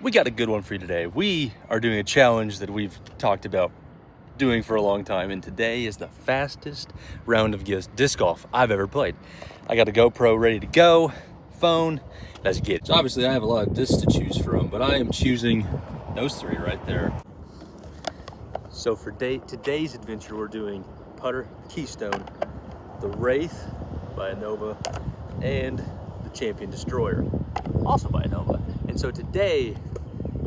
We got a good one for you today. We are doing a challenge that we've talked about doing for a long time, and today is the fastest round of disc golf I've ever played. I got a GoPro ready to go, phone, let's get it. So obviously I have a lot of discs to choose from, but I am choosing those three right there. So for today's adventure, we're doing putter Keystone, the Wraith by Nova, and the Champion Destroyer, also by Nova. And so today,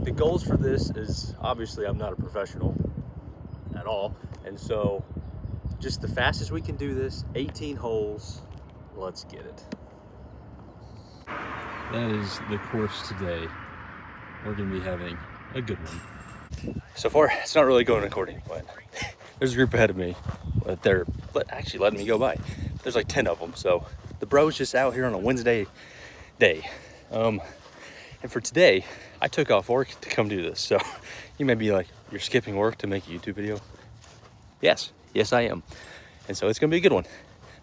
the goals for this is, obviously I'm not a professional at all, and so just the fastest we can do this, 18 holes, let's get it. That is the course today. We're gonna be having a good one. So far, it's not really going according to plan. There's a group ahead of me, but they're actually letting me go by. There's like 10 of them, so the bro's just out here on a Wednesday day. And for today, I took off work to come do this. So you may be like, you're skipping work to make a YouTube video? Yes, I am. And so it's gonna be a good one.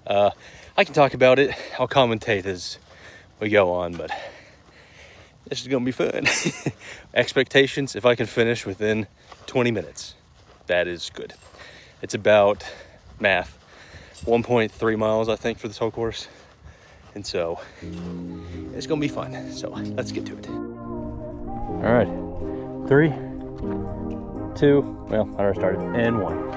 I can talk about it, I'll commentate as we go on, but this is gonna be fun. Expectations, if I can finish within 20 minutes, that is good. It's about, math, 1.3 miles, I think, for this whole course. And so it's gonna be fun. So let's get to it. All right, 3, 2, well, I already started, and 1.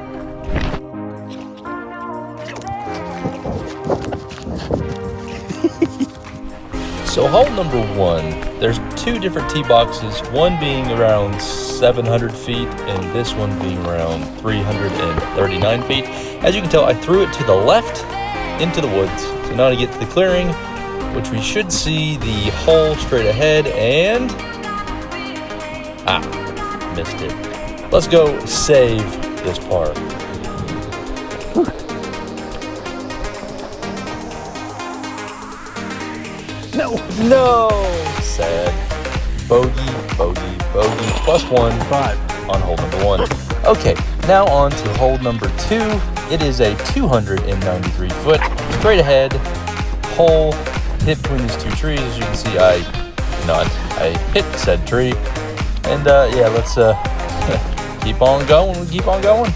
So hole number 1, there's 2 different tee boxes, one being around 700 feet and this one being around 339 feet. As you can tell, I threw it to the left into the woods. So now to get to the clearing, which we should see the hole straight ahead, and missed it. Let's go save this par. No! Sad. Bogey, +1 5 on hole number 1. Okay, now on to hole number 2. It is a 293 foot straight ahead hole hit between these 2 trees. As you can see, I hit said tree. And yeah, let's keep on going.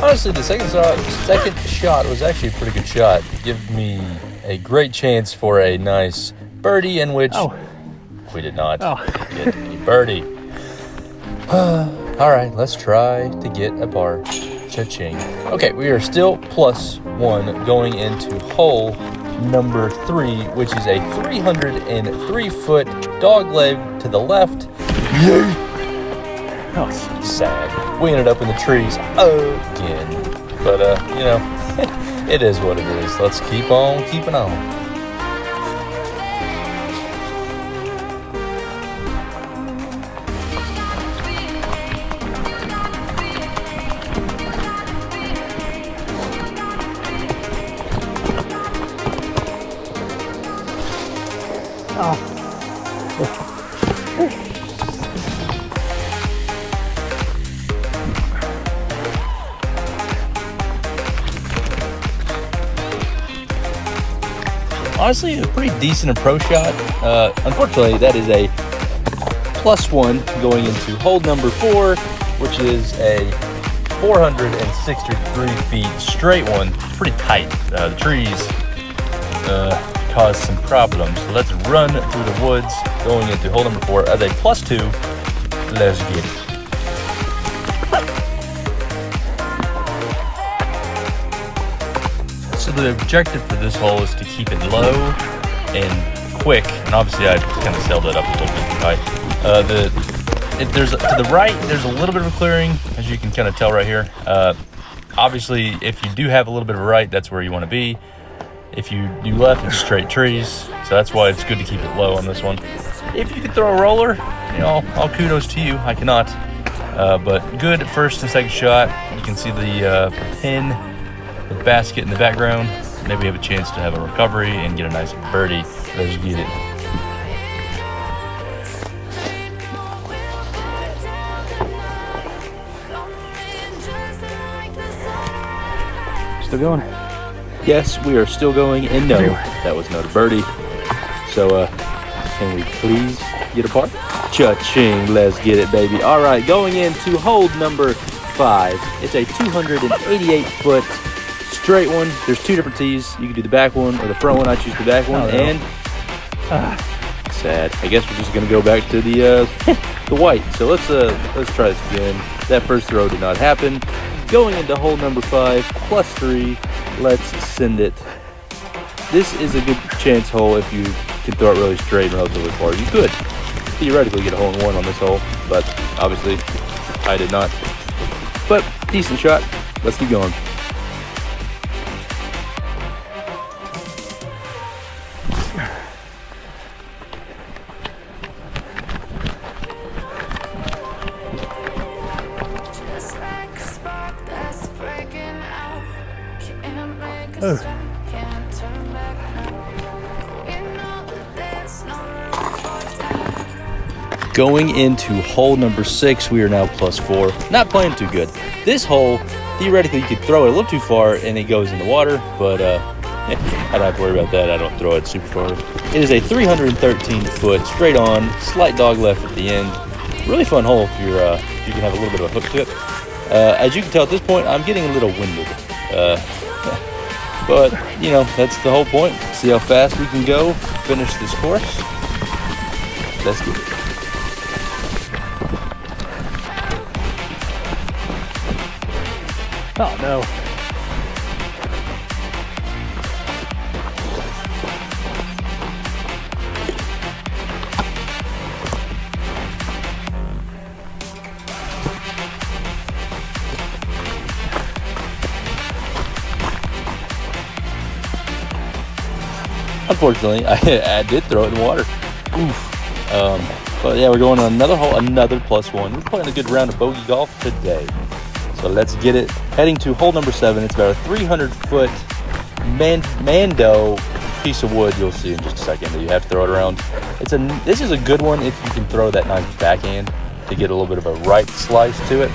Honestly, the second shot was actually a pretty good shot. Give me a great chance for a nice birdie, in which we did not get a birdie. All right, let's try to get a par. Cha-ching. Okay, we are still +1 going into hole number 3, which is a 303 foot dog leg to the left. Yay! Oh, sad. We ended up in the trees again. But, you know, it is what it is. Let's keep on keeping on. Honestly, a pretty decent approach shot. Unfortunately, that is a +1 going into hole number 4, which is a 463 feet straight one. Pretty tight. The trees caused some problems. So let's run through the woods going into hole number 4 as a +2. Let's get it. So the objective for this hole is to keep it low and quick, and obviously I kind of sailed it up a little bit too high. To the right, there's a little bit of a clearing, as you can kind of tell right here. Obviously, if you do have a little bit of a right, that's where you want to be. If you do left, it's straight trees, so that's why it's good to keep it low on this one. If you could throw a roller, you know, all kudos to you. I cannot, but good first and second shot. You can see the pin, the basket in the background. Maybe we have a chance to have a recovery and get a nice birdie. Let's get it. Still going. Yes, we are still going, and no, that was not a birdie. So, can we please get a par? Cha-ching, let's get it, baby. All right, going into hole number 5. It's a 288-foot straight one. There's 2 different tees. You can do the back one or the front one. I choose the back one, and sad. I guess we're just gonna go back to the the white. So let's try this again. That first throw did not happen. Going into hole number 5, +3. Let's send it. This is a good chance hole if you can throw it really straight and relatively far. You could theoretically get a hole in one on this hole, but obviously I did not. But decent shot. Let's keep going. Going into hole number 6, we are now +4. Not playing too good. This hole, theoretically, you could throw it a little too far and it goes in the water, but I don't have to worry about that. I don't throw it super far. It is a 313-foot straight on, slight dog left at the end. Really fun hole if you're you can have a little bit of a hook to it. As you can tell at this point, I'm getting a little winded. But, you know, that's the whole point. See how fast we can go, finish this course. Let's get it. Oh no. Unfortunately, I did throw it in the water. Oof. But yeah, we're going on another hole, another +1. We're playing a good round of bogey golf today. So let's get it. Heading to hole number 7. It's about a 300-foot Mando piece of wood. You'll see in just a second that you have to throw it around. This is a good one if you can throw that nice backhand to get a little bit of a right slice to it.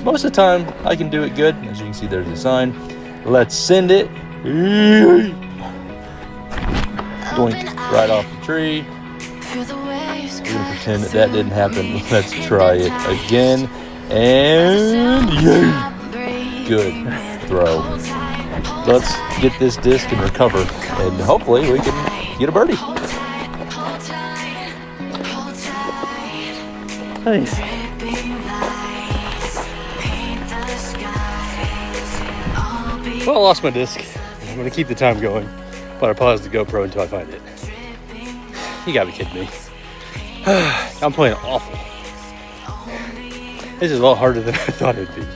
Most of the time, I can do it good. As you can see, there's a sign. Let's send it. Doink, right off the tree. We're gonna pretend that didn't happen. Let's try it again. And yay! Good throw. Let's get this disc and recover, and hopefully we can get a birdie. Nice. Well, I lost my disc. I'm gonna keep the time going, but I paused the GoPro until I find it. You gotta be kidding me. I'm playing awful. This is a lot harder than I thought it'd be.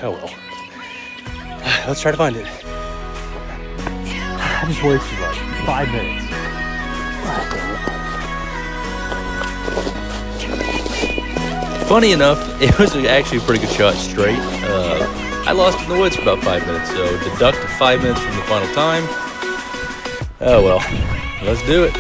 Oh well. Let's try to find it. I just wasted like 5 minutes. Funny enough, it was actually a pretty good shot straight. I lost in the woods for about 5 minutes, so deduct 5 minutes from the final time. Oh well, let's do it.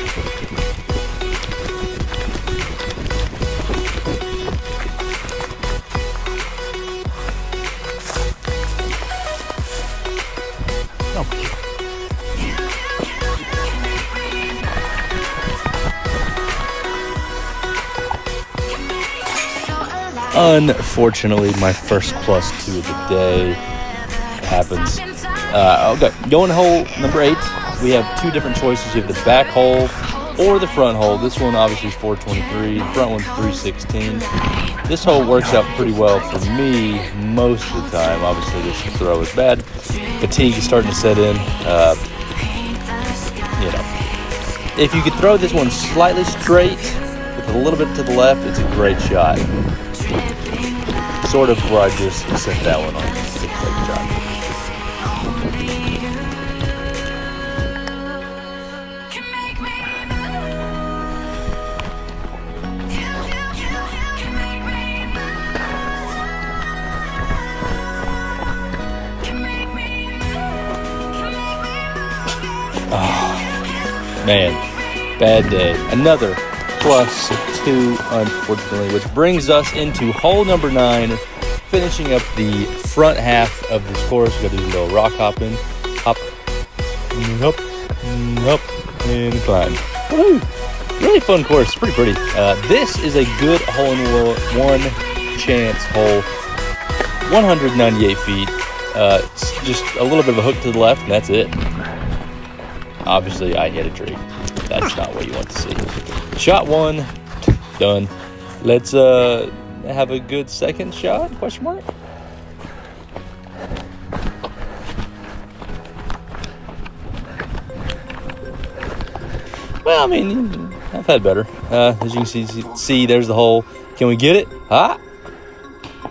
Unfortunately, my first +2 of the day happens. Okay, going to hole number 8. We have 2 different choices. You have the back hole or the front hole. This one obviously is 423. The front one's 316. This hole works out pretty well for me most of the time. Obviously, this throw is bad. Fatigue is starting to set in. You know, if you could throw this one slightly straight with a little bit to the left, it's a great shot. Sort of where I just sent that one on. It's a great shot. Oh, man, bad day. Another +2, unfortunately, which brings us into hole number 9, finishing up the front half of this course. We're gonna do a little rock hopping, hop, up, and climb. Woo! Really fun course, pretty pretty. This is a good hole-in-one chance hole, 198 feet. It's just a little bit of a hook to the left, and that's it. Obviously, I hit a tree. That's not what you want to see. Shot one, done. Let's have a good second shot, question mark? Well, I mean, I've had better. As you can see, there's the hole. Can we get it? Ah!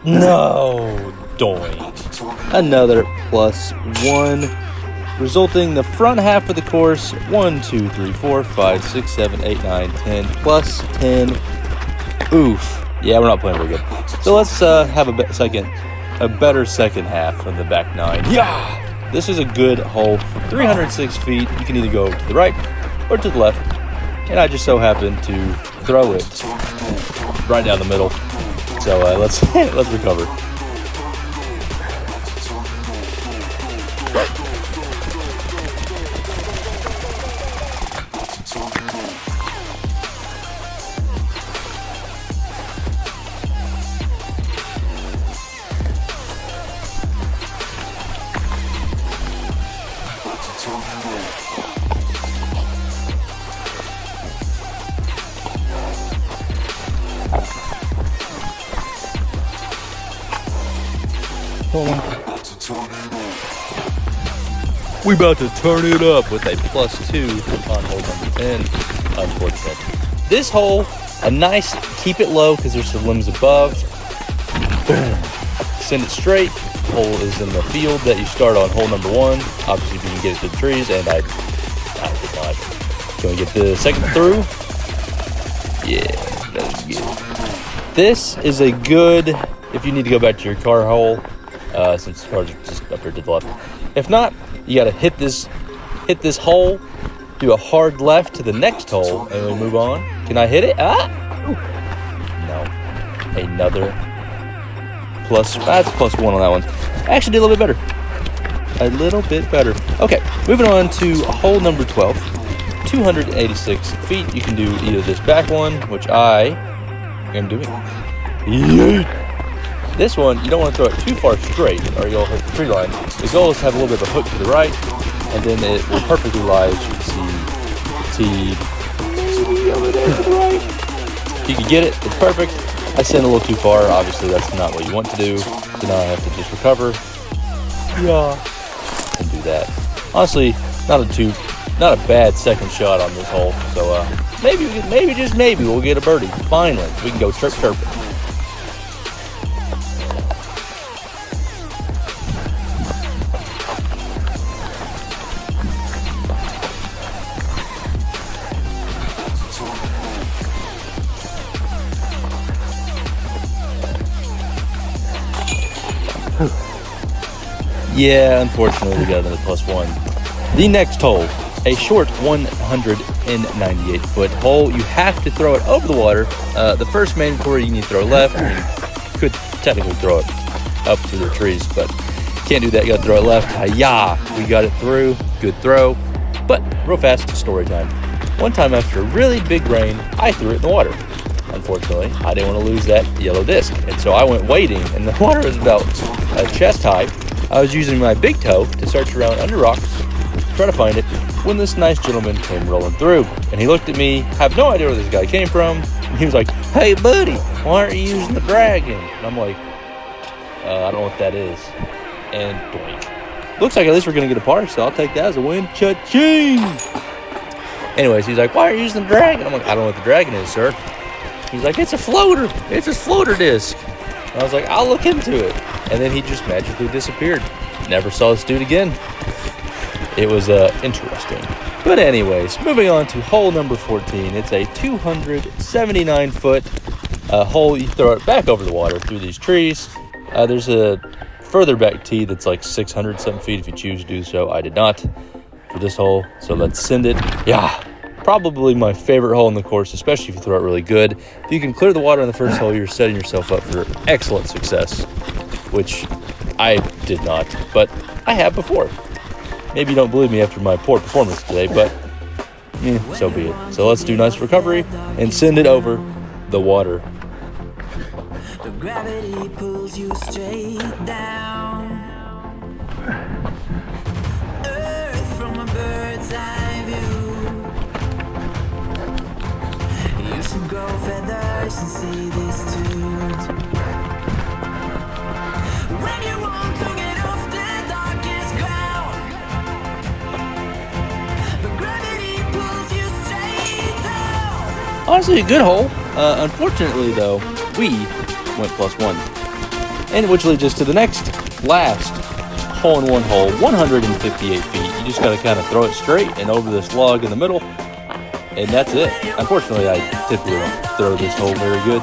No! Doink. Another +1, resulting the front half of the course 1, 2, 3, 4, 5, 6, 7, 8, 9, 10 +10. Oof. Yeah, we're not playing very good. So let's have a better second half on the back 9. Yeah! This is a good hole. 306 feet. You can either go to the right or to the left. And I just so happened to throw it right down the middle. So let's recover. We about to turn it up with a +2 on hole number 10, unfortunately. This hole, a nice, keep it low because there's some limbs above. Boom. Send it straight. Hole is in the field that you start on hole number 1. Obviously, if you can get it to the trees, and I did not. Can we get the second through? Yeah, that's good. This is a good, if you need to go back to your car hole, since the car's just up here to the left. If not, you gotta hit this hole, do a hard left to the next hole, and we move on. Can I hit it? Ah! Ooh. No. Another that's +1 on that one. I actually did a little bit better. A little bit better. Okay, moving on to hole number 12. 286 feet. You can do either this back one, which I am doing. Yeet. This one, you don't want to throw it too far straight or you'll hit the tree line. The goal is to have a little bit of a hook to the right, and then it will perfectly lie, as you can see, maybe over there to the right. If you can get it, it's perfect. I sent a little too far. Obviously, that's not what you want to do. So now I have to just recover. Yeah. And do that. Honestly, not a bad second shot on this hole. So maybe just maybe we'll get a birdie. Finally, we can go chirping. Yeah, unfortunately, we got another +1. The next hole, a short 198-foot hole. You have to throw it over the water. The first mandatory, you need to throw left. You could technically throw it up through the trees, but can't do that. You got to throw it left. Hi-ya! We got it through. Good throw. But real fast, story time. One time after a really big rain, I threw it in the water. Unfortunately, I didn't want to lose that yellow disc, and so I went wading, and the water was about chest high. I was using my big toe to search around under rocks, try to find it, when this nice gentleman came rolling through. And he looked at me, have no idea where this guy came from. And he was like, "Hey, buddy, why aren't you using the dragon?" And I'm like, I don't know what that is. And doink. Looks like at least we're going to get a par, so I'll take that as a win. Cha-ching! Anyways, he's like, "Why are you using the dragon?" I'm like, "I don't know what the dragon is, sir." He's like, "It's a floater. It's a floater disc." And I was like, "I'll look into it." And then he just magically disappeared. Never saw this dude again. It was interesting. But anyways, moving on to hole number 14. It's a 279-foot hole. You throw it back over the water through these trees. There's a further back tee that's like 600-something feet if you choose to do so. I did not for this hole, so let's send it. Yeah, probably my favorite hole in the course, especially if you throw it really good. If you can clear the water on the first hole, you're setting yourself up for excellent success, which I did not, but I have before. Maybe you don't believe me after my poor performance today, but so be it. So let's do nice recovery and send it over the water. The gravity pulls you straight down. Earth from a bird's eye view. You should grow feathers and see this too. When you want to get off the darkest ground, the gravity pulls you straight down. Honestly, a good hole. Unfortunately, though, we went +1. And which leads us to the last hole-in-one hole, 158 feet. You just got to kind of throw it straight and over this log in the middle, and that's it. Unfortunately, I typically don't throw this hole very good,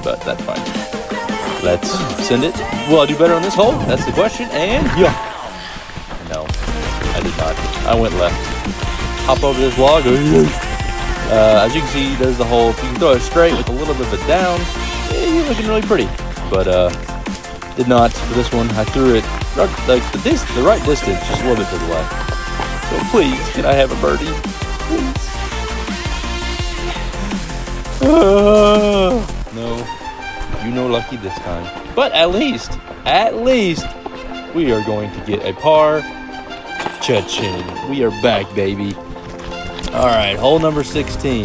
but that's fine. Let's send it. Will I do better on this hole? That's the question, and yeah. No, I did not. I went left. Hop over this log. As you can see, there's the hole. If you can throw it straight with a little bit of a down, you're looking really pretty. But did not for this one. I threw it like the right distance, just a little bit to the left. So please, can I have a birdie? Please. No, you know, lucky this time. But at least, we are going to get a par. Cha-ching. We are back, baby. All right, hole number 16,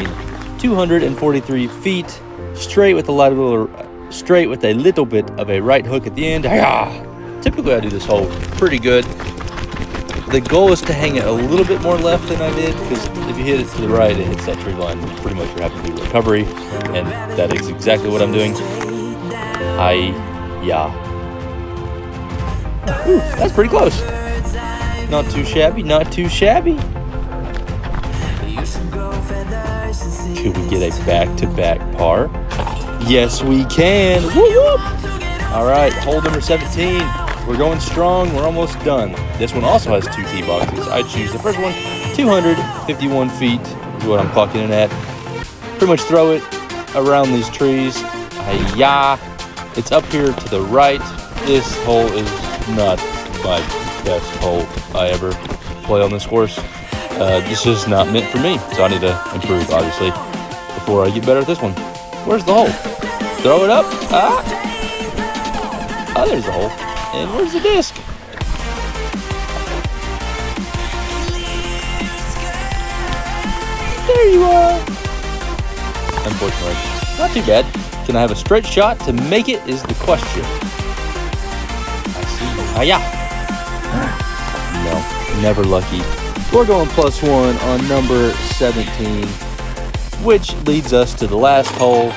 243 feet, straight with a little bit of a right hook at the end. Typically, I do this hole pretty good. The goal is to hang it a little bit more left than I did, because if you hit it to the right, it hits that tree line. Pretty much you're having to do recovery, and that is exactly what I'm doing. Ooh, that's pretty close. Not too shabby, not too shabby. Could we get a back-to-back par? Yes, we can. Woo-woo! All right, hole number 17. We're going strong. We're almost done. This one also has 2 tee boxes. I choose the first one. 251 feet is what I'm clocking in at. Pretty much throw it around these trees. It's up here to the right. This hole is not my best hole I ever play on this course. This is not meant for me, so I need to improve, obviously, before I get better at this one. Where's the hole? Throw it up. Oh, there's the hole. And where's the disc? There you are. Unfortunately, not too bad. Can I have a straight shot to make it is the question. I see. No, never lucky. We're going +1 on number 17, which leads us to the last hole,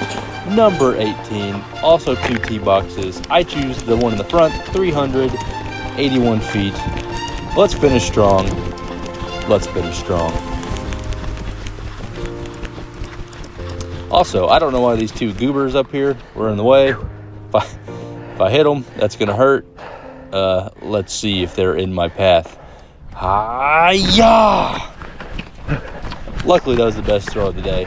number 18. Also 2 tee boxes. I choose the one in the front, 381 feet. Let's finish strong. Let's finish strong. Also, I don't know why these 2 goobers up here were in the way. If I hit them, that's going to hurt. Let's see if they're in my path. Hi-ya! Luckily, that was the best throw of the day.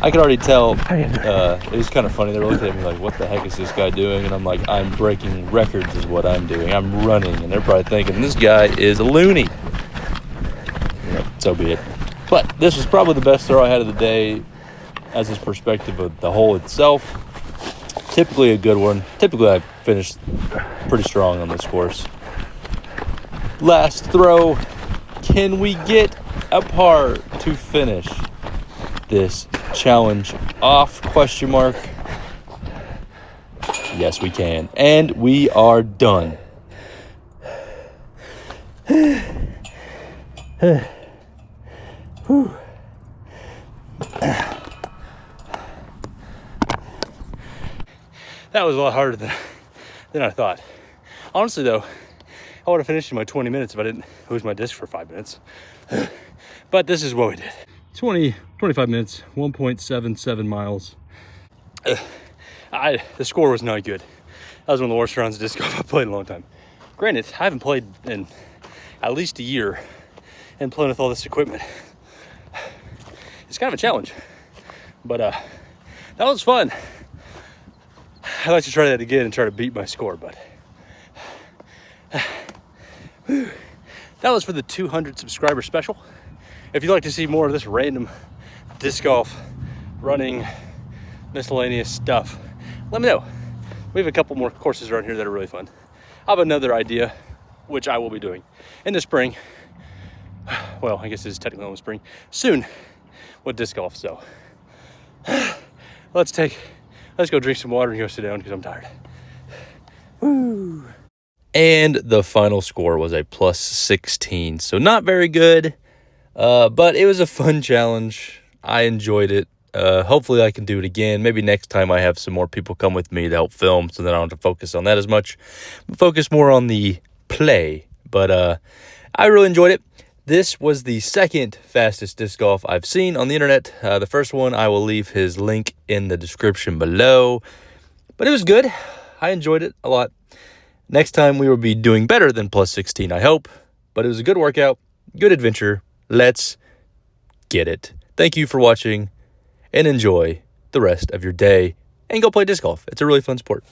I could already tell. It was kind of funny. They were looking at me like, what the heck is this guy doing? And I'm like, I'm breaking records is what I'm doing. I'm running. And they're probably thinking, this guy is a loony. So be it. But this was probably the best throw I had of the day as his perspective of the hole itself. Typically a good one. Typically I finished pretty strong on this course. Last throw. Can we get a par to finish this challenge off? Question mark. Yes, we can. And we are done. That was a lot harder than I thought. Honestly, though, I would have finished in my 20 minutes if I didn't lose my disc for 5 minutes. But this is what we did. 25 minutes, 1.77 miles. The score was not good. That was one of the worst rounds of disc golf I've played in a long time. Granted, I haven't played in at least a year and playing with all this equipment. It's kind of a challenge. But that was fun. I'd like to try that again and try to beat my score, but that was for the 200 subscriber special. If you'd like to see more of this random disc golf, running, miscellaneous stuff, let me know. We have a couple more courses around here that are really fun. I have another idea, which I will be doing in the spring. Well, I guess it is technically in the spring, soon with disc golf. So let's go drink some water and go sit down because I'm tired. Woo. And the final score was a plus 16. So not very good, but it was a fun challenge. I enjoyed it. Hopefully I can do it again. Maybe next time I have some more people come with me to help film so that I don't have to focus on that as much. Focus more on the play. But I really enjoyed it. This was the second fastest disc golf I've seen on the internet. The first one, I will leave his link in the description below. But it was good. I enjoyed it a lot. Next time we will be doing better than plus 16, I hope. But it was a good workout, good adventure. Let's get it. Thank you for watching, and enjoy the rest of your day. And go play disc golf. It's a really fun sport.